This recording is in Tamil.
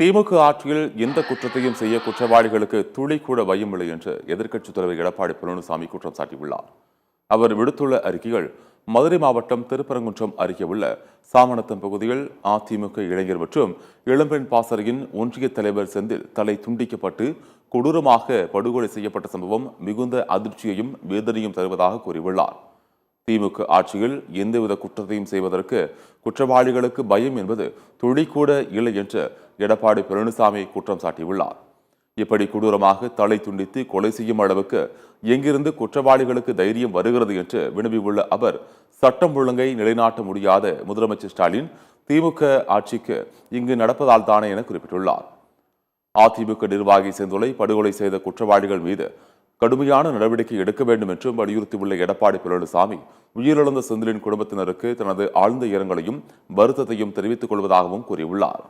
திமுக ஆட்சியில் எந்த குற்றத்தையும் செய்ய குற்றவாளிகளுக்கு துளி கூட பயமில்லை என்று எதிர்க்கட்சித் தலைவர் எடப்பாடி பழனிசாமி குற்றம் சாட்டியுள்ளார். அவர் விடுத்துள்ள அறிக்கைகள் மதுரை மாவட்டம் திருப்பரங்குன்றம் அருகே உள்ள சாமநத்தம் பகுதியில் அதிமுக இளைஞர் மற்றும் இளம்பெண் பாசறையின் ஒன்றிய தலைவர் செந்தில் தலை துண்டிக்கப்பட்டு கொடூரமாக படுகொலை செய்யப்பட்ட சம்பவம் மிகுந்த அதிர்ச்சியையும் வேதனையும் தருவதாக கூறியுள்ளார். திமுக ஆட்சியில் எந்தவித குற்றத்தையும் செய்வதற்கு குற்றவாளிகளுக்கு பயம் என்பது துளி கூட இல்லை என்று எடப்பாடி பழனிசாமி குற்றம் சாட்டியுள்ளார். இப்படி கொடூரமாக தலை துண்டித்து கொலை செய்யும் அளவுக்கு எங்கிருந்து குற்றவாளிகளுக்கு தைரியம் வருகிறது என்று வினவியுள்ள அவர், சட்டம் ஒழுங்கை நிலைநாட்ட முடியாத முதலமைச்சர் ஸ்டாலின் திமுக ஆட்சிக்கு இங்கு நடப்பதால் தானே என குறிப்பிட்டுள்ளார். அதிமுக நிர்வாகி செந்துளை படுகொலை செய்த குற்றவாளிகள் மீது கடுமையான நடவடிக்கை எடுக்க வேண்டும் என்றும் வலியுறுத்தியுள்ள எடப்பாடி பழனிசாமி, உயிரிழந்த செந்திலின் குடும்பத்தினருக்கு தனது ஆழ்ந்த இரங்கலையும் வருத்தத்தையும் தெரிவித்துக் கொள்வதாகவும் கூறியுள்ளார்.